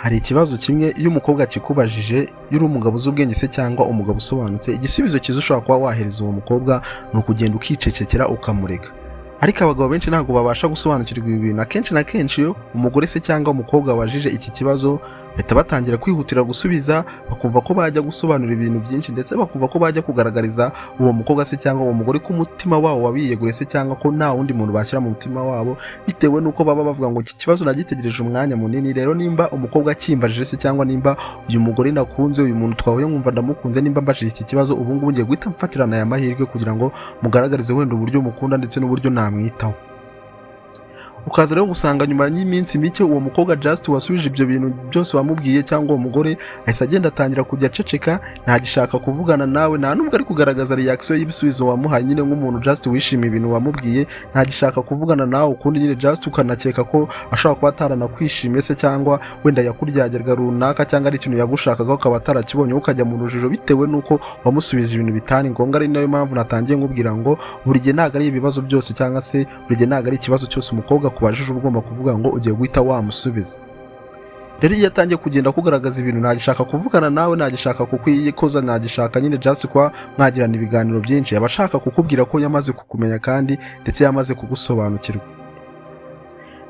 Hari ikibazo kimwe iyo umukobwa akikubajije, iyo uri umugabo uzi ubwenge se cyangwa umugabo usobanutse, igisubizo cyiza ushobora kuba wahereza uwo mukobwa ni ukugenda ukicecekera ukamureka. Ariko abagabo benshi ntabwo babasha gusobanukirwa ibi bintu. Akenshi na kenshi iyo umugore se cyangwa umukobwa wabajije iki kibazo, bahita batangira kwihutira gusubiza, bakumva ko bajya gusobanura ibintu byinshi, ndetse bakumva ko bajya kugaragariza uwo mukobwa se cyangwa uwo mugore ko umutima wabo wabiyeguriye se cyangwa ko nta wundi muntu bashyira mu mutima wabo, bitewe n'uko baba bavuga ngo iki kibazo nagitegereje umwanya munini. Rero nimba umukobwa akimbajije se cyangwa nimba uyu mugore nakunze, uyu muntu twahuye nkumva ndamukunze, nimba mbajije iki kibazo, ubu ngubu ngiye guhita mfatirana aya mahirwe kugira ngo mugaragarize wenda uburyo mukunda ndetse n'uburyo namwitaho. Ukaza rero gusanga nyuma y'iminsi mike uwo mukobwa just wasubije ibyo bintu byose wamubwiye, cyangwa uwo mugore ahise agenda atangira kujya aceceka, ntagishaka kuvugana nawe, nta nubwo ari kugaragaza reaction y'ibisubizo wamuhaye nyine nk'umuntu just wishimiye ibintu wamubwiye, ntagishaka kuvugana nawe ukundi nyine just ukanakeka ko ashobora kuba ataranakwishimiye se cyangwa wenda yakuryagerwa runaka, cyangwa ari ikintu yagushakaga ukaba atarakibonye, ukajya mu rujijo bitewe n'uko wamusubije ibintu bitari ngombwa. Ari nayo mpamvu natangiye nkubwira ngo buri gihe ntabwo ari ibibazo byose, cyangwa se buri gihe ntabwo ari ikibazo cyose umukobwa kubajije ugomba kuvuga ngo ugiye guhita wamusubiza. Rero iyo atangiye kugenda kugaragaza ibintu ntagishaka kuvugana nawe, ntagishaka kukwiyikoza, ntagishaka nyine just kuba mwagirana ibiganiro byinshi, aba ashaka kukubwira ko yamaze kukumenya kandi ndetse yamaze kugusobanukirwa.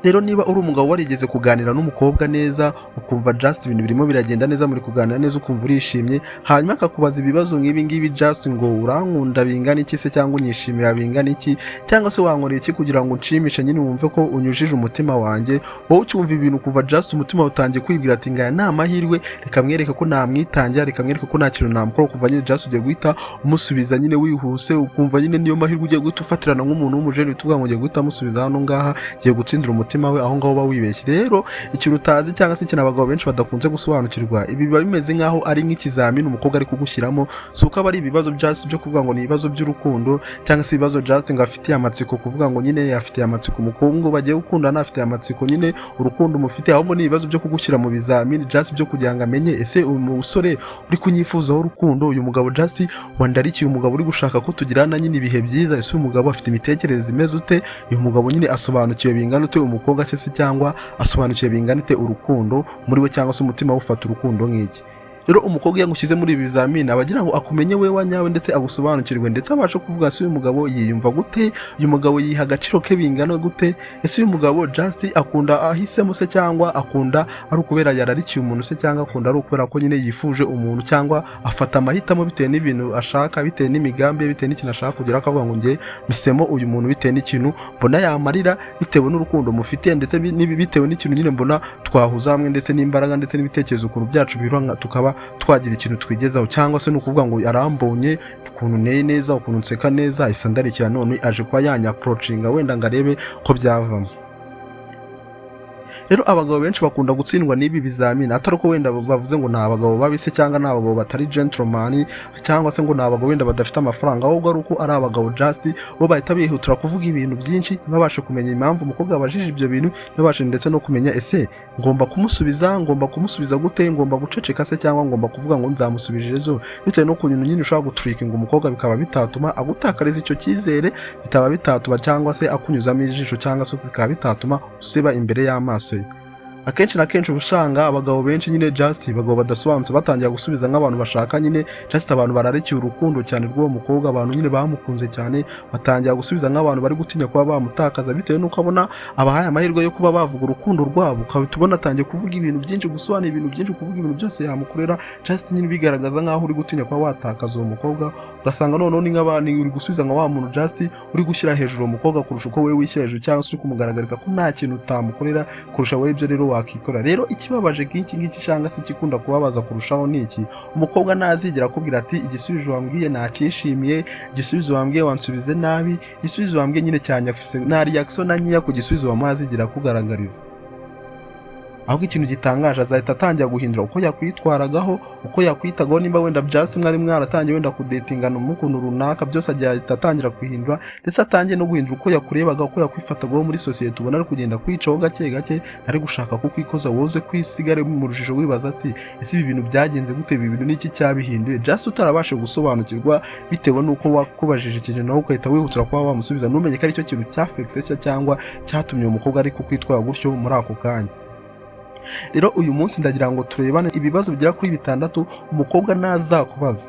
Rero niba uri umugabo warigeze kuganira n'umukobwa neza, ukumva just ibintu birimo biragenda neza, muri kuganira neza, ukumva urishimye, hanyuma akakubaza ibibazo nk'ibi ngibi just ngo urankunda bingana iki se cyangwa unyishimira bingana iki, cyangwa se wankorera iki kugira ngo unshimishe nyine wumve ko unyujije umutima wanjye, wowe ucyumva ibintu kuva just umutima utangiye kwibwira ati ngaya nta mahirwe, reka mwereke ko namwitangira, reka mwereke ko nta kintu namukora, kuva nyine just ugiye guhita umusubiza nyine wihuse, ukumva nyine niyo mahirwe ugiye guhita ufatirana nk'umuntu w'umujeni utuvuga ngo ugiye guhita umusubiza hano ngaha, ugiye gutsindira umutima we, aho ngaho uba wibeshye. Rero ikintu utazi cyangwa se ikintu abagabo benshi badakunze gusobanukirwa, ibi biba bimeze nk'aho ari nk'ikizamini umukobwa ari kugushyiramo, si uko aba ari ibibazo just byo kuvuga ngo ni ibibazo by'urukundo, cyangwa se ibibazo just ngo afitiye amatsiko, kuvuga ngo nyine afitiye amatsiko umukobwa bagiye gukundana, afitiye amatsiko nyine urukundo umufite, ahubwo ni ibibazo byo kugushyira mu bizamini just byo kugira ngo amenye ese uyu musore uri kunyifuzaho urukundo, uyu mugabo just wandarikiye, umugabo uri gushaka ko tugirana nyine ibihe byiza, ese uyu mugabo afite imitekerereze imeze ute, uyu mugabo nyine asobanukiwe bingana ute umukobwa se cyangwa asobanukiwe bingana ite urukundo muri we, cyangwa se umutima ufata urukundo nk'iki. Rero umukobwa yagushyize muri ibi bizamini abagira ngo akumenye we wanyawe ndetse agusobanukirwe, ndetse abasha kuvuga ese uyu mugabo yiyumva gute, uyu mugabo yiha agaciro ke bingana gute, ese uyu mugabo just akunda ahisemo se cyangwa akunda ari ukubera yararikiye umuntu se cyangwa akunda ari ukubera ko nyine yifuje umuntu, cyangwa afata amahitamo bitewe n'ibintu ashaka, bitewe n'imigambi, bitewe n'ikintu ashaka kugira, akavuga ngo ngiye mpisemo uyu muntu bitewe n'ikintu mbona yamarira, bitewe n'urukundo mufitiye, ndetse bitewe n'ikintu nyine mbona twahuza hamwe, ndetse n'imbaraga ndetse n'ibitekerezo ukuntu byacu biranga tukaba twagira ikintu twigezaho, cyangwa se nukuvuga ngo yarambonye ukuntu nteye neza, ukuntu nseka neza, isa ndarikira none aje kuba yanya approachinga wenda ngo arebe ko byavamo. Rero abagabo benshi bakunda gutsindwa n'ibi bizamini, atari ko wenda bavuze ngo ni abagabo babi se cyangwa ni abagabo batari gentleman, cyangwa se ngo ni abagabo wenda badafite amafaranga, ahubwo ari uko ari abagabo just bo bahita bihutira kuvuga ibintu byinshi, ntibabashe kumenya impamvu umukobwa abajije ibyo bintu, ntibabashe ndetse no kumenya ese ngomba kumusubiza gute, ngomba guceceka se cyangwa ngomba kuvuga ngo nzamusubije ejo, bitewe no kuntu nyine ushobora gutrikinga umukobwa bikaba bitatuma agutakariza icyo cyizere, bitaba bitatuma cyangwa se akunyuzamo ijisho, cyangwa se bikaba bitatuma usiba imbere y'amaso ye. Akenshi na kenshi usanga abagabo benshi nyine just abagabo badasobanutse batangira gusubiza nk'abantu bashaka nyine just abantu bararikiye urukundo cyane rw'uwo mukobwa, abantu nyine bamukunze cyane, batangira gusubiza nk'abantu bari gutinya kuba bamutakaza, bitewe n'uko abona abahaye amahirwe yo kuba bavuga urukundo rwabo, ukabita ubona atangiye kuvuga ibintu byinshi, gusobanura ibintu byinshi, kuvuga ibintu byose yamukorera just nyine bigaragaza nk'aho uri gutinya kuba watakaza uwo mukobwa, ugasanga noneho ni nk'abantu uri gusubiza nka wa muntu just uri gushyira hejuru uwo mukobwa kurusha uko wewe wishyira hejuru, cyangwa se uri kumugaragariza ko nta kintu utamukorera kurusha wewe ibyo rero wakikora. Rero ikibabaje nk'iki ngiki cyangwa se ikikunda kubabaza kurushaho ni iki, umukobwa ntazigera akubwira ati igisubizo wambwiye nakishimiye, igisubizo wambwiye wansubize nabi, igisubizo wambwiye nyine cyanyafise, nta reaction na nyiya ku gisubizo wamuhazigira kugaragariza. ahubwo ikintu gitangaje azahita atangira guhindura uko yakwitwaragaho, uko yakwitagaho, nimba wenda just mwari mwaratangiye wenda kudetingana umukuntu runaka, byose agahita atangira kwihindura, ndetse atangiye no guhindura uko yakurebaga, uko yakwifatagaho muri society, ubona ari kugenda kwicaho gake gake, ari gushaka kukwikoza woze kwisigare mu rujijo wibaza ati ese ibi bintu byagenze gute, ibi bintu niki cyabihinduye, just utarabashe gusobanukirwa bitewe nuko wakubajije ikintu nawe ukahita wihutira kuba wamusubiza, numenye ko ari cyo kintu cyafexe cyangwa cyatumye umukobwa ari kukwitwara gutyo muri ako kanya. Rero uyu munsi ndagira ngo turebane ibibazo bigera kuri 6 umukobwa nazakubaza.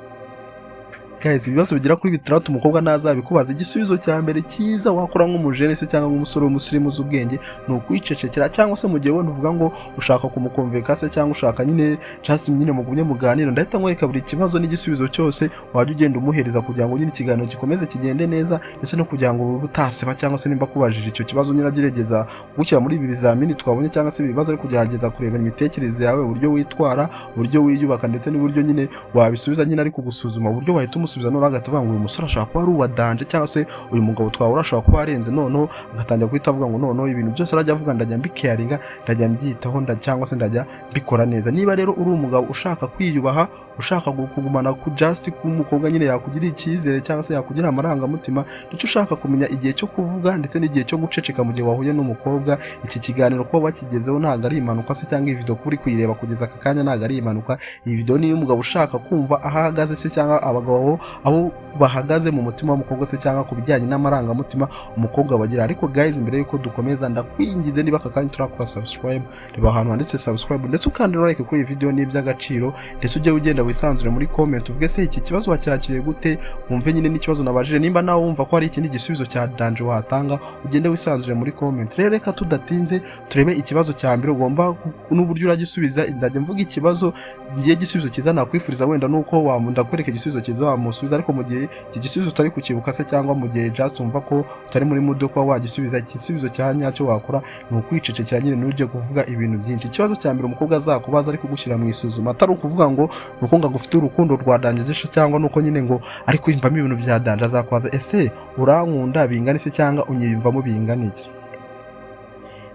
Guys, ibibazo bigera kuri 6 umukobwa nazabikubaza. Igisubizo cya mbere cyiza wakora nk'umujene se cyangwa nk'umusore w'umusirimu z'ubwenge ni ukwicecekera, cyangwa se mu gihe wenda uvuga ngo ushaka kumukonveka se cyangwa ushaka nyine just nyine mugumye muganira, ndahita nkwereka buri kibazo n'igisubizo cyose wajya ugenda umuhereza kugira ngo nyine ikiganiro gikomeze kigende neza, ndetse no kugira ngo utaseba cyangwa se nimba kubajije icyo kibazo nyine agerageza gushyira muri ibi bizamini twabonye, cyangwa se ibibazo ari kugerageza kureba imitekerereze yawe, uburyo witwara, uburyo wiyubaka, ndetse n'uburyo nyine wabisubiza nyine ari kugusuzuma, uburyo wahita umusubiza none agatavuga ngo uyu musore ashaka kuba ari uwa danje, cyangwa se uyu mugabo twahura ashaka kuba arenze, noneho agatangira guhita avuga ngo noneho ibintu byose arajya avuga ndajya mbikeyaringa, ndajya mbyitaho, cyangwa se ndajya mbikora neza. Niba rero uri umugabo ushaka kwiyubaha, ushaka kugumana ku just k'umukobwa nyine yakugira icyizere cyangwa se yakugira amarangamutima, ndetse ushaka kumenya igihe cyo kuvuga ndetse n'igihe cyo guceceka mu gihe wahuye n'umukobwa, iki kiganiro kuba wakigezeho ntabwo ari impanuka se, cyangwa iyi video kuba uri kuyireba kugeza aka kanya ntabwo ari impanuka. Iyi video ni umugabo ushaka kumva aho ahagaze se, cyangwa abagabo aho bahagaze mu mutima w'umukobwa se, cyangwa ku bijyanye n'amarangamutima umukobwa bagira. Ariko guys, mbere yuko dukomeza ndakwingize niba aka kanya turakora subscribe, reba ahantu handitse subscribe ndetse ukanda like kuri iyi video, ni iby'agaciro, ndetse ujye ugenda wisanzure muri comment uvuge se iki kibazo wacyakiriye gute, wumve nyine n'ikibazo nabajije, nimba nawe wumva ko hari ikindi gisubizo cya danje watanga ugende wisanzure muri comment. Rero reka tudatinze turebe ikibazo cya mbere ugomba n'uburyo uragisubiza. Ndajya mvuga ikibazo ngiye gisubizo cyiza nakwifuriza, wenda nuko ndakwereka igisubizo cyiza wamusubiza, ariko mu gihe iki gisubizo utari kukibuka se, cyangwa mu gihe just umva ko utari muri mood ko wagisubiza, igisubizo cya nyacyo wakora ni ukwicecekera nyine n'ujye kuvuga ibintu byinshi. Ikibazo cya mbere umukobwa azakubaza ari kugushyira mu isuzuma, atari ukuvuga ngo nuko ngufite urukundo rwa danje, cyangwa nuko nyine ngo ari kwiyumvamo ibintu bya danje. Azakubaza ese urankunda bingana se, cyangwa unyiyumvamo bingana iki?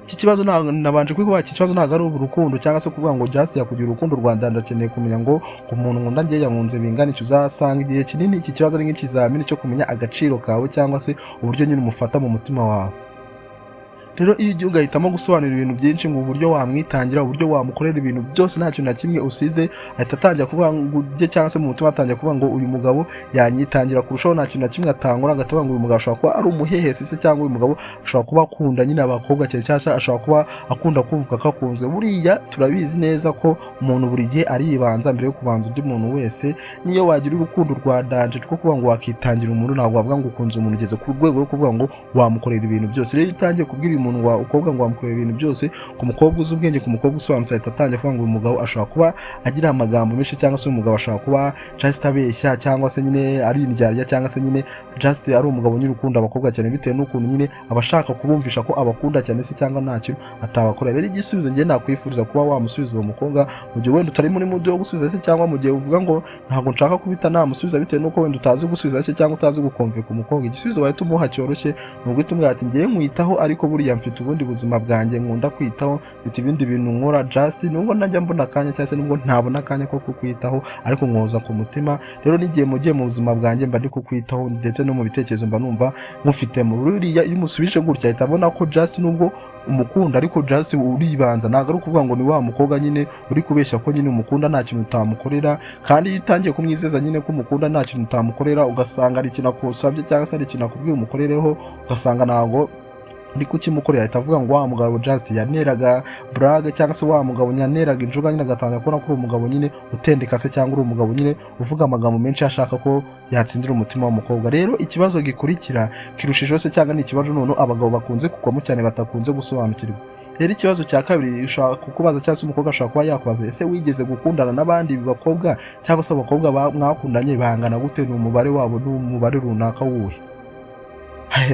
Iki kibazo nabanje kwikuba, iki kibazo ntabwo ari urukundo cyangwa se kuvuga ngo just yakugira urukundo rwa danje, akeneye kumenya ngo umuntu nkunda ngiye yankunze bingana iki. Uzasanga igihe kinini iki kibazo ari nk'ikizamini cyo kumenya agaciro kawe, cyangwa se uburyo nyine umufata mu mutima wawe. Rero iyo ugiye ugahitamo gusobanura ibintu byinshi, ngo uburyo wamwitangira, uburyo wamukorera ibintu byose nta kintu na kimwe usize, ahita atangira kuvuga ngo ujye, cyangwa se mu mutima atangira kuvuga ngo uyu mugabo yanyitangira kurushaho, nta kintu na kimwe atangura, agatavuga ngo uyu mugabo ashobora kuba ari umuhehesi se, cyangwa uyu mugabo ashobora kuba akunda nyine abakobwa cyane, cyangwa se ashobora kuba akunda kumva ko akunzwe. Buriya turabizi neza ko umuntu buri gihe aribanza mbere yo kubanza undi muntu wese. Niyo wagira urukundo rwa danje two kuvuga ngo wakitangira umuntu, ntabwo wavuga ngo ukunze umuntu ugeze ku rwego rwo kuvuga ngo wamukorera ibintu byose. Rero utangiye kubwira umuntu ukobwa ngo wamukorera ibintu byose, ku mukobwa uzi ubwenge, ku mukobwa usobanutse, ahita atangira kuvuga ngo uyu mugabo ashobora kuba agira amagambo menshi, cyangwa se umugabo ashobora kuba just abeshya, cyangwa se nyine ari indyarya, cyangwa se nyine just ari umugabo nyine ukunda abakobwa cyane, bitewe n'ukuntu nyine abashaka kubumvisha ko abakunda cyane se, cyangwa nta kintu atabakorera. Rero igisubizo ngiye nakwifuriza kuba wamusubiza uwo mukobwa mu gihe wenda utari muri mood yo gusubiza se, cyangwa mu gihe uvuga ngo ntabwo nshaka kubita namusubiza bitewe n'uko wenda utazi gusubiza se, cyangwa utazi gukonveka umukobwa. Igisubizo wahita umuha cyoroshye ni uguhita umubwira ati ngiye nkwitaho, ariko buriya mfite ubundi buzima bwanjye nkunda kwitaho, mfite ibindi bintu nkora just nubwo najya mbona akanya, cyangwa se nubwo ntabona akanya ko kukwitaho, ariko nkoza ku mutima. Rero n'igihe mugiye mu buzima bwanjye mba ndi kukwitaho, ndetse no mu bitekerezo mba numva mufite mu ruriya. Iyo umusubije gutya ahita abona ko just nubwo umukunda, ariko just uribanza, ntabwo ari ukuvuga ngo ni wa mukobwa nyine uri kubeshya ko nyine umukunda nta kintu utamukorera. Kandi iyo utangiye kumwizeza nyine ko umukunda nta kintu utamukorera, ugasanga ari ikintu akusabye, cyangwa se ari ikintu akubwiye umukorereho, ugasanga ntabwo uri kukimukorera, ahita avuga ngo wa mugabo just yaneraga brag, cyangwa se wa mugabo yaneraga injuga, nyine agatanga kubona ko uri umugabo nyine utendeka se, cyangwa uri umugabo nyine uvuga amagambo menshi ashaka ko yatsindira umutima w'umukobwa. Rero ikibazo gikurikira kirushijeho se, cyangwa ni ikibazo none abagabo bakunze kugwamo cyane batakunze gusobanukirwa. Rero ikibazo cya kabiri ushaka kukubaza, cyangwa se umukobwa ashaka kuba yakubaza, ese wigeze gukundana n'abandi bakobwa, cyangwa se abakobwa mwakundanye bangana gute, ni umubare wabo n'umubare runaka wuhe?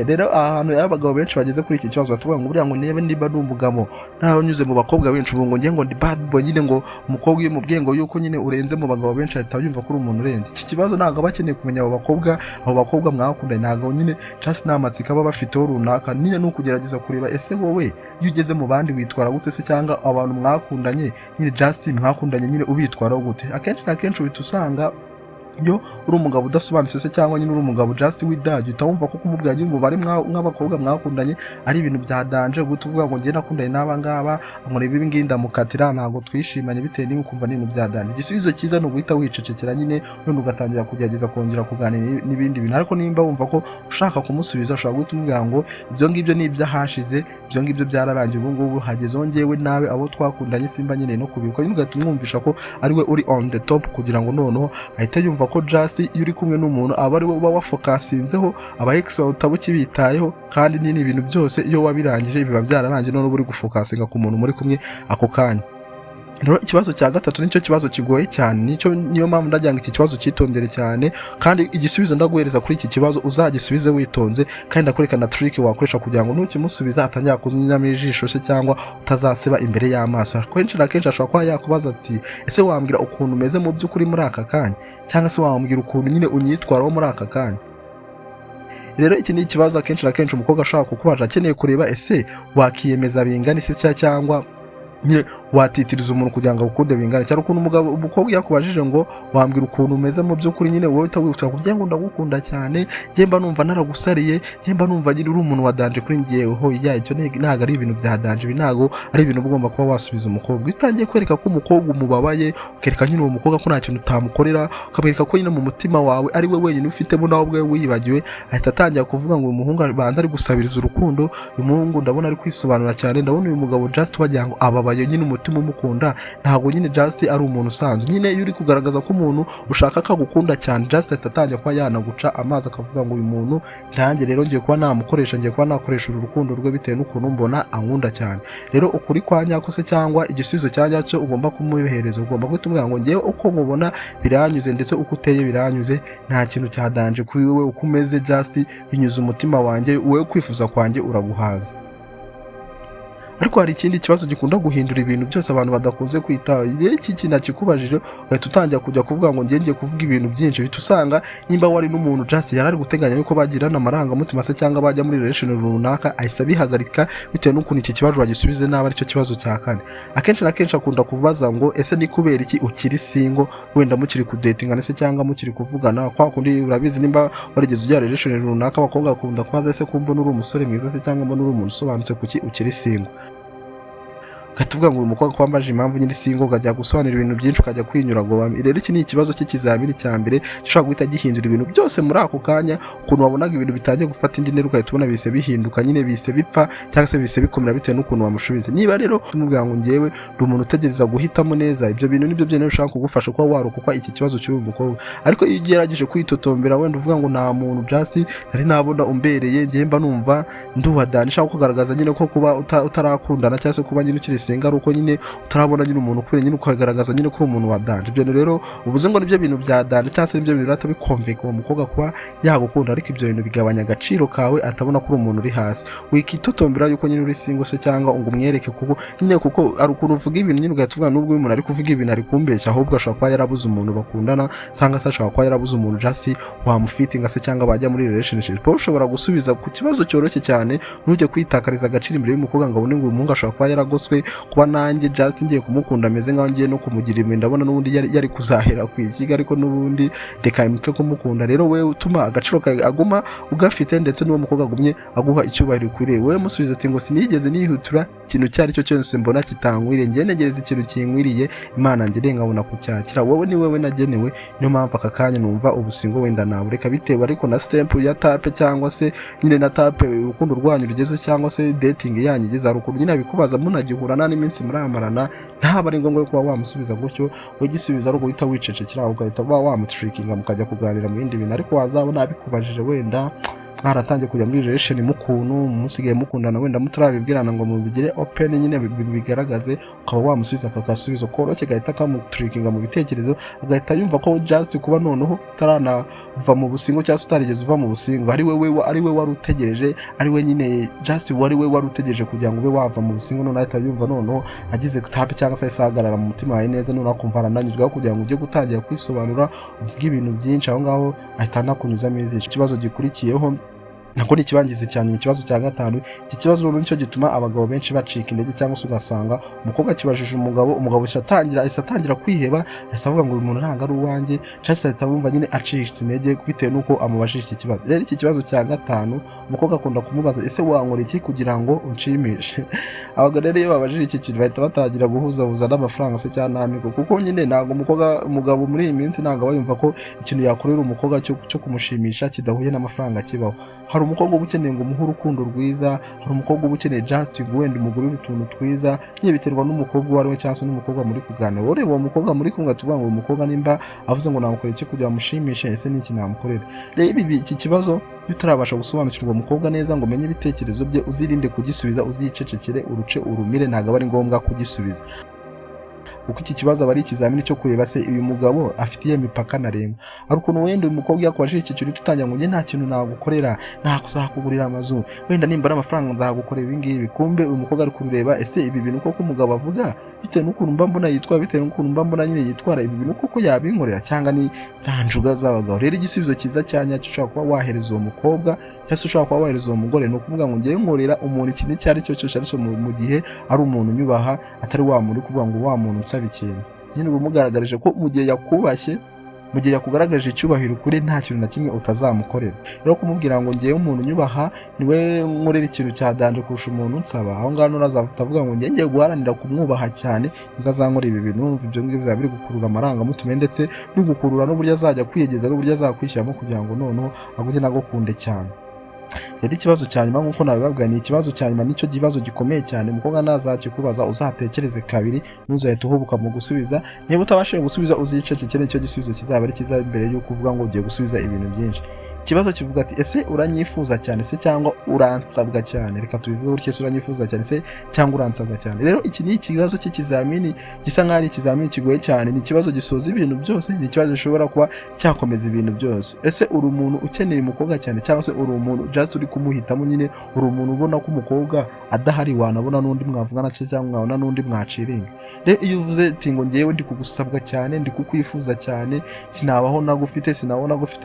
Rero ahantu y'abagabo benshi bageze kuri iki kibazo batuvuga ngo buriya ngo niba ndi umugabo ntaho nyuze mu bakobwa benshi, ngo ngiye ngo ndi bad boy, nyine ngo umukobwa iyo mubwiye ngo yuko nyine urenze mu bagabo benshi ahita yumva ko uri umuntu urenze. Iki kibazo ntabwo bakeneye kumenya abo bakobwa mwakundanye, ntabwo nyine just n'amatsiko aba bafiteho runaka, nyine ni ukugerageza kureba ese wowe iyo ugeze mu bandi witwara gute se, cyangwa abantu mwakundanye nyine just mwakundanye nyine ubitwaraho gute. Akenshi na kenshi uhita usanga iyo uri umugabo udasobanutse se cyangwa nyine uri umugabo just widage uhita wumva ko kumubwira umubare nk'abakobwa mwakundanye ari ibintu bya danje, guhita uvuga ngo njye nakundanye n'aba ngaba murebe ibi ngibi ndamukatira ntabwo twishimanye bitewe n'ibi, ukumva ni ibintu bya danje. Igisubizo cyiza ni uguhita wicecekera nyine, none ugatangira kugerageza kongera kuganira n'ibindi bintu. Ariko nimba wumva ko ushaka kumusubiza ushobora guhita umubwira ngo ibyo ngibyo ni iby'ahashize, ibyo ngibyo byararangiye, ubu ngubu hagezeho njyewe nawe abo twakundanye simba nyine no kubibuka, nyine ugahita umwumvisha ko ari we uri on the top, kugira ngo noneho ahite yumva ko just iyo uri kumwe n'umuntu aba ari we uba wafokasinzeho, aba ex wawe utaba ukibitayeho, kandi nyine ibintu byose iyo wabirangije biba byararangiye, none uba uri gufokasinga ku muntu muri kumwe ako kanya. Rero ikibazo cya gatatu nicyo kibazo kigoye cyane, niyo mpamvu ndagira ngo iki kibazo cyitondere cyane, kandi igisubizo ndaguhereza kuri iki kibazo uzagisubize witonze, kandi ndakwereka na trick wakoresha kugira ngo nukimusubiza atangira kunyuramo ijisho se cyangwa utazaseba imbere y'amaso. Kenshi na kenshi ashobora kuba yakubaza ati ese wambwira ukuntu umeze mu by'ukuri muri aka kanya, cyangwa se wambwira ukuntu nyine unyitwaraho muri aka kanya. Rero iki ni ikibazo akenshi na kenshi umukobwa ashobora kukubaza akeneye kureba ese wakiyemeza bingana isi cyangwa nyine watitiriza umuntu kugira ngo agukunde bingane. Cyane ukuntu umukobwa yakubajije ngo wambwira ukuntu umeze mu by'ukuri, nyine wowe utawibutsa ngo njye ngo ndagukunda cyane, njye mba numva naragusariye, njye mba numva nyine uri umuntu wa danje kuri njyewe, icyo ntabwo ari ibintu bya danje, ibi ntabwo ari ibintu ugomba kuba wasubiza umukobwa. Iyo utangiye kwereka ko umukobwa umubabaye, ukereka nyine uwo mukobwa ko nta kintu utamukorera, ukamwereka ko nyine mu mutima wawe ari we wenyine ufitemo nawe ubwawe wiyibagiwe, ahita atangira kuvuga ngo uyu muhungu banza ari gusabiriza urukundo, uyu muhungu ndabona ari kwisobanura cyane, ndabona uyu mugabo just wagira ngo ababaye nyine umutima umukunda, ntabwo nyine just ari umuntu usanzwe. Nyine iyo uri kugaragaza ko umuntu ushaka akagukunda cyane, just ahita atangira kuba yanaguca amazi akavuga ngo uyu muntu ntanjye rero ngiye kuba namukoresha, ngiye kuba nakoresha uru rukundo rwe bitewe n'ukuntu mbona ankunda cyane. Rero ukuri kwa nyako se cyangwa igisubizo cya nyacyo ugomba kumuyohereza, ugomba guhita umubwira ngo ngewe uko mubona biranyuze ndetse uko uteye biranyuze, nta kintu cyadanje kuri wowe, uko umeze just binyuze umutima wanjye, wowe kwifuza kwanjye uraguhaza. Ariko hari ikindi kibazo gikunda guhindura ibintu byose abantu badakunze kwitaho. Rero iki kintu kikubajije ugahita utangira kujya kuvuga ngo ngiye kuvuga ibintu byinshi, bita usanga nimba wari n'umuntu just yari ari guteganya yuko bagirana amarangamutima se cyangwa bajya muri relation runaka, ahita bihagarika bitewe n'ukuntu iki kibazo bagisubize nabi aricyo kibazo cya kane. Akenshi na kenshi akunda kubaza ngo ese ni kubera iki ukiri single, wenda mukiri kudatingana se cyangwa mukiri kuvugana, kwa kundi urabizi nimba warigeze ujya relation runaka, abakobwa bakunda kubaza ese kumba uri umusore mwiza se cyangwa mbona uri umuntu usobanutse kuki ukiri single. Gatuvuga ngo uyu mukobwa kwambaje impamvu nyine single, ukajya gusobanura ibintu byinshi, ukajya kwinyura ngo rero iki ni ikibazo cy'ikizamini cya mbere gishobora guhita gihindura ibintu byose muri ako kanya. Ukuntu wabonaga ibintu bitangiye gufata indi ntera ugahita ubona bise bihinduka, nyine bise bipfa cyangwa se bise bikomera bitewe n'ukuntu wamushubize. Niba rero tumubwira ngo ngewe ndi umuntu utegereza guhitamo neza, ibyo bintu nibyo byene bishaka kugufasha kuba warokoka iki kibazo cy'uyu mukobwa. Ariko iyo ugerageje kwitotombera wenda uvuga ngo nta muntu just nari nabona umbereye, ngiye mba numva nduwadanisha kugaragaza nyine ko kuba utarakundana cyangwa se kuba nyine ukiri single ari uko nyine utarabona nyine umuntu kubera nyine ukagaragaza nyine ko umuntu wa danje. Ibyo rero ubuze ngo nibyo bintu bya danje cyangwa se nibyo bintu rata bikonveka uwo mukobwa kuba yagukunda, ariko ibyo bintu bigabanya agaciro kawe, atabona ko uri umuntu uri hasi. Wikitotombera yuko nyine uri single se cyangwa ngo umwereke kuko nyine kuko ari ukuntu uvuga ibintu nyine ugahita uvuga n'ubwo uyu muntu ari kuvuga ibintu ari kumbeshya, ahubwo ashobora kuba yarabuze umuntu bakundana, cyangwa se ashobora kuba yarabuze umuntu just wamufitinga se cyangwa bajya muri relationship. Ushobora gusubiza ku kibazo cyoroshye cyane, ntujye kwitakariza agaciro imbere y'umukobwa ngo abone ngo uyu muhungu ashobora kuba yaragoswe, kuba nanjye just ngiye kumukunda ameze nkaho ngiye no kumugira imwe, ndabona n'ubundi yari kuzahera ku ikiga, ariko n'ubundi reka mpfe kumukunda. Rero wewe utuma agaciro aguma ugafite, ndetse n'uwo mukobwa agumye aguha icyubahiro ukwiriye. Wewe musubiza ati ngo sinigeze nihutura ikintu cyari cyo cyose mbona kitankwiriye, ngiye negereza ikintu kinkwiriye, Imana njye nkabona kucyakira. Wowe ni wewe nagenewe, niyo mpamvu aka kanya numva ubusingo wenda nawe reka bitewe ariko na step ya tape cyangwa se nyine na tape urukundo rwanyu rugeze cyangwa se dating yanyu igeze, ari ukuntu nyine abikubaza munagihura n'iminsi muramarana, ntabwo ari ngombwa kuba wamusubiza gutyo. Wigisubiza ari uguhita wicecekera, ugahita wamutrickinga mukajya kuganira mu bindi bintu. Ariko wazabona abikubajije wenda mwaratangiye kujya muri relation mukuntu musigaye mukundana, wenda mutarabibwirana ngo mubigire open nyine bigaragaze, ukaba wamusubiza akagasubizo koroshye, gahita kamutrickinga mu bitekerezo, agahita yumva ko just kuba noneho utarava mu busingo cyangwa se utarigeze uva mu busingo, ari we wari utegereje, ari we nyine just wari we wari utegereje kugira ngo ube wava mu busingo. None ahita yumva noneho agize tape cyangwa se isagarara mu mutima wawe neza, none akumva arananyuzwa kugira ngo ujye gutangira kwisobanura uvuge ibintu byinshi, aho ngaho ahita anakunyuzamo izisho. Ikibazo gikurikiyeho nako ni ikibangizi cyane mu kibazo cya gatanu. Iki kibazo rero nicyo gituma abagabo benshi bacika intege, cyangwa se ugasanga umukobwa akibajije umugabo ahise atangira kwiheba, ahise avuga ngo uyu muntu ntabwo ari uwanjye, cyangwa se ahita wumva nyine acitse intege bitewe n'uko amubajije iki kibazo. Rero iki kibazo cya gatanu umukobwa akunda kumubaza, ese wankora iki kugira ngo unshimishe? Abagabo rero iyo babajije iki kintu bahita batangira guhuzahuza n'amafaranga se cyangwa n'amigo, kuko nyine ntabwo umugabo muri iyi minsi ntabwo aba yumva ko ikintu yakorera umukobwa cyo kumushimisha kidahuye n'amafaranga kibaho. Hari umukobwa uba ukeneye ngo umuhe urukundo rwiza, hari umukobwa uba ukeneye just ngo wenda umugurire utuntu twiza, nyine biterwa n'umukobwa uwo ari we cyangwa se n'umukobwa muri kuganira. Ureba uwo mukobwa muri kumwe tuvuga ngo uyu mukobwa nimba avuze ngo namukorera iki kugira ngo amushimishe, ese ni iki namukorera? Rero iki kibazo iyo utarabasha gusobanukirwa umukobwa neza ngo umenye ibitekerezo bye, uzirinde kugisubiza, uzicecekere uruce urumire, ntabwo aba ari ngombwa kugisubiza, kuko iki kibazo aba ari ikizamini cyo kureba se uyu mugabo afitiye mipaka ntarengwa. Hari ukuntu wenda uyu mukobwa yakubajije iki kintu tutangira ngo njye nta kintu nagukorera, nakuzakugurira amazu, wenda nimba ari amafaranga nzagukorera ibi ngibi, kumbe uyu mukobwa ari kureba ese ibi bintu koko umugabo avuga bitewe n'ukuntu mba mbona yitwara, bitewe n'ukuntu mba mbona nyine yitwara, ibi bintu koko yabinkorera cyangwa ni za njuga z'abagabo. Rero igisubizo cyiza cya nyacyo ushobora kuba wahereza uwo mukobwa cyangwa se ushobora kuba wahereza uwo mugore ni ukuvuga ngo ngewe nkorera umuntu ikintu icyo ari cyo cyose, ariko mu gihe ari umuntu unyubaha, atari wa muntu uri kuvuga ngo wa muntu unsaba ikintu. Nyine uba umugaragarije ko mu gihe yakubashye, mu gihe yakugaragarije icyubahiro ukuri, nta kintu na kimwe utazamukorera. Rero kumubwira ngo ngewe umuntu unyubaha niwe nkorera ikintu cya danje kurusha umuntu unsaba, aho ngaho ntazafata avuga ngo ngiye guharanira kumwubaha cyane nibwo azankora ibi bintu. Numva ibyo ngibyo bizaba biri gukurura amarangamutima ndetse no gukurura n'uburyo azajya kwiyegeza n'uburyo azakwishyiramo kugira ngo noneho agujye nagukunde cyane. Rero ikibazo cya nyuma nk'uko nabibabwira, ni ikibazo cya nyuma, nicyo kibazo gikomeye cyane. Umukobwa nazakikubaza uzatekereze kabiri, ntuzahite uhubuka mu gusubiza. Niba utabashije gusubiza uzicecekere, nicyo gisubizo kizaba ari cyiza mbere y'uko uvuga ngo ugiye gusubiza ibintu byinshi. Ikibazo kivuga ati ese uranyifuza cyane se cyangwa uransabwa cyane? Reka tubivuge gutya, ese uranyifuza cyane se cyangwa uransabwa cyane? Rero iki ni ikibazo cy'ikizamini gisa nk'aho ari ikizamini kigoye cyane, ni ikibazo gisoza ibintu byose, ni ikibazo gishobora kuba cyakomeza ibintu byose. Ese uri umuntu ukeneye umukobwa cyane, cyangwa se uri umuntu just uri kumuhitamo, nyine uri umuntu ubona ko umukobwa adahari wanabona n'undi mwavugana cyangwa mwabona n'undi mwaciringa? Rero iyo uvuze ati ngo ngewe ndi kugusabwa cyane, ndi kukwifuza cyane, sinabaho nagufite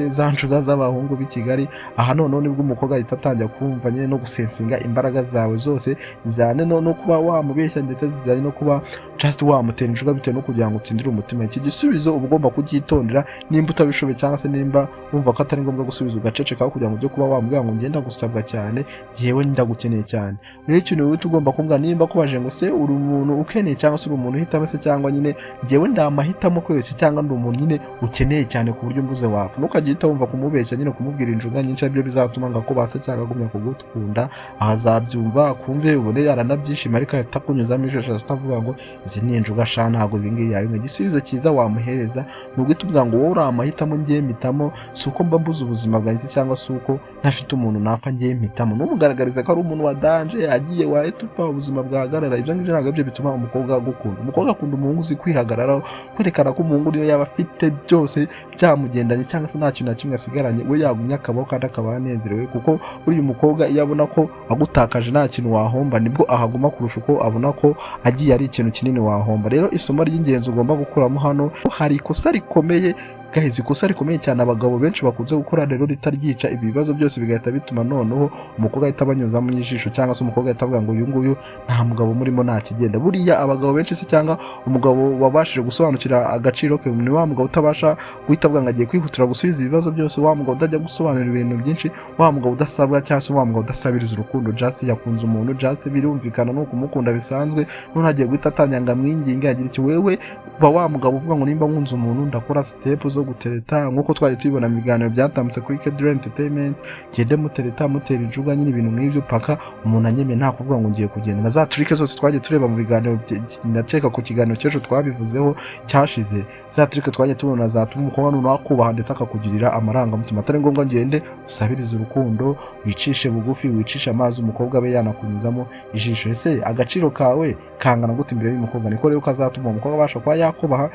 za njuga z'abahungu b'i Kigali, aha noneho nibwo umukobwa ahita atangira kumva nyine no gusensinga imbaraga zawe zose zijyanye no kuba wamubeshya, ndetse zijyanye no kuba just wamutera injuga bitewe no kugira ngo utsindire umutima. Iki gisubizo uba ugomba kucyitondera, nimba utabishoboye cyangwa se nimba wumva ko atari ngombwa gusubiza ugacecekaho kugira ngo ujye kuba wamubwira ngo ngenda gusabwa cyane, yewe ndagukeneye cyane. Rero ikintu wowe ugomba kumva, nimba kubaje ngo se uri umuntu ukeneye cyangwa se uri umuntu uhitamo se, cyangwa nyine ngewe ndamahitamo kwese, cyangwa ndi umuntu nyine ukeneye cyane ku buryo mbuze wapfa. Ntukagihita wumva kumubeshya nyine kumubwira injuga nyinshi, aribyo bizatuma ngo base cyangwa agumya kugukunda, ahazabyumva akumve ubone yaranabyishima, ariko ahita kunyuzamo ijisho atavuga ngo izi ni injuga sha ntabwo ibingibi yabimwe. Igisubizo cyiza wamuhereza ni ugutubwira ngo wowe uri amahitamo, ngiye mpitamo, si uko mba mbuze ubuzima bwanjye cyangwa si uko ntafite umuntu napfa, ngiye mpitamo. Numugaragariza ko ari umuntu wa danje agiye wahita upfa, ubuzima bwahagarara. Ibyo ngibyo ntabwo byo bituma umukobwa agukunda. Umukobwa akunda umuhungu uzi kwihagararaho, kwerekana ko umuhungu niyo yaba afite byose byamugendanye cyangwa se nta kintu na kimwe asigaranye, we yagumya akabaho kandi akaba anezerewe, kuko buriya umukobwa iyo abona ko agutakaje nta kintu wahomba, nibwo ahaguma kurusha uko abona ko agiye ari ikintu kinini wahomba. Rero isomo ry'ingenzi ugomba gukuramo hano, hari ikosa rikomeye guys, ikosa rikomeye cyane abagabo benshi bakunze gukora, rero ritaryica ibi bibazo byose bigahita bituma noneho umukobwa ahita abanyuza mu ijisho, cyangwa se umukobwa ahita avuga ngo uyu nguyu nta mugabo murimo nta kigenda. Buriya abagabo benshi se, cyangwa umugabo wabashije gusobanukira agaciro ke, ni wa mugabo utabasha guhita avuga ngo agiye kwihutira gusubiza ibibazo byose, wa mugabo udajya gusobanurira ibintu byinshi, wa mugabo udasabwa cyangwa se wa mugabo udasabiriza urukundo, just yakunze umuntu, just birumvikana no kumukunda bisanzwe, none agiye guhita atanyanga mwinginga agira iki, wewe ba wa mugabo uvuga ngo nimba nkunze umuntu ndakora step zo gutereta, nkuko twari tubibona mu biganiro byatambutse kuri Kedra Entertainment, gende mutereta mutera injuga nyine ibintu nk'ibyo paka umuntu anyeme, nta kuvuga ngo ngiye kugenda. Na za trike zose twagiye tureba mu biganiro, ndaceka ku kiganiro cyejo twabivuzeho cyashize, za trike twagiye tubona zatuma umukobwa n'umuntu akubaha ndetse akakugirira amarangamutima, atari ngombwa ngende usabiriza urukundo, wicishe bugufi, wicisha amazi, umukobwa abe yanakunyuzamo ijisho. Ese agaciro kawe kangana gute imbere y'umukobwa? Niko rero kazatuma umukobwa abasha kuba yakubaha,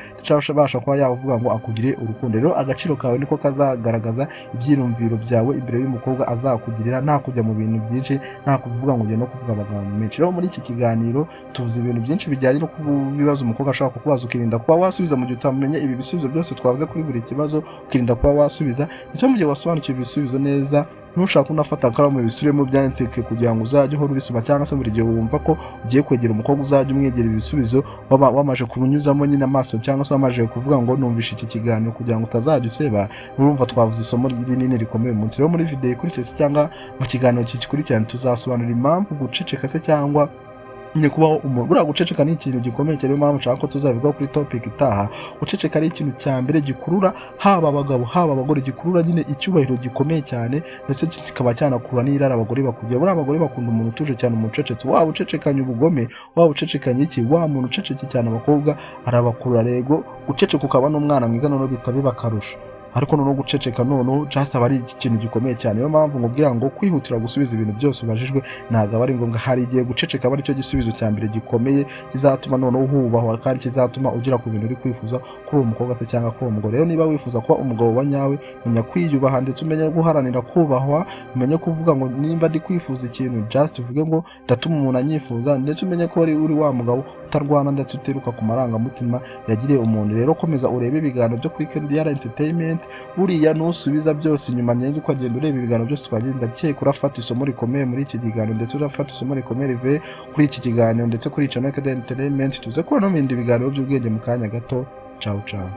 abasha kuba yavuga ngo akugire urukundo. Rero agaciro kawe niko kazagaragaza ibyirumviro byawe imbere y'umukobwa azakugirira, nta kujya mu bintu byinshi, nta kuvuga ngo ujye no kuvuga amagambo menshi. Rero muri iki kiganiro tuvuze ibintu byinshi bijyanye no kubibaza umukobwa ashaka kukubaza, ukirinda kuba wasubiza mu gihe utamenye ibi bisubizo byose twavuze kuri buri kibazo, ukirinda kuba wasubiza. Nicyo mu gihe wasobanukiwe ibisubizo neza ntushaka unafata akaramu ibisubiremo byanditse kugira ngo uzajye uhora ubisoma, cyangwa se buri gihe wumva ko ugiye kwegera umukobwa uzajya umwegera ibisubizo wamaje kunyuzamo nyine amaso, cyangwa se wamaje kuvuga ngo numvishe iki kiganiro, kugira ngo utazajya useba. Urumva twavuze isomo rinini rikomeye umunsi. Rero muri video ikurikira se cyangwa mu kiganiro kikurikirana tuzasobanura impamvu guceceka se cyangwa kubaho umuntu. Buriya guceceka ni ikintu gikomeye cyane, mpamvu nshaka ko tuzabigaho kuri topic itaha. Guceceka ari ikintu cya mbere gikurura haba abagabo haba abagore, gikurura nyine icyubahiro gikomeye cyane, ndetse kikaba cyanakurura n'irara abagore bakugira. Buriya abagore bakunda umuntu utuje cyane, umuntu ucecetse. Waba ucecekanye ubugome, waba ucecekanye iki, wa muntu ucecetse cyane abakobwa arabakurura. Rego guceceka ukaba n'umwana mwiza noneho bita biba akarusho, ariko noneho guceceka noneho just aba ari ikintu gikomeye cyane. Niyo mpamvu nkubwira ngo kwihutira gusubiza ibintu byose ubajijwe ntabwo aba ari ngombwa. Hari igihe guceceka aba ari cyo gisubizo cya mbere gikomeye kizatuma noneho uhubahwa, kandi kizatuma ugera ku bintu uri kwifuza kuri uwo mukobwa se cyangwa kuri uwo mugore. Rero niba wifuza kuba umugabo wa nyawe, menya kwiyubaha ndetse umenye guharanira kubahwa, umenye kuvuga ngo nimba ndi kwifuza ikintu just uvuge ngo ndatuma umuntu anyifuza, ndetse umenye ko uri wa mugabo utarwana ndetse utiruka ku marangamutima yagiriye umuntu. Rero komeza urebe ibiganiro byo kuri KDR Entertainment, buriya nusubiza byose inyuma nyine ukagenda ureba ibiganiro byose twagenda cyeka urafata isomo rikomeye muri iki kiganiro, ndetse urafata isomo rikomeye rivuye kuri iki kiganiro ndetse kuri channel KDR Entertainment. Tuze kubona mu bindi biganiro by'ubwenge mu kanya gato. Ciao ciao.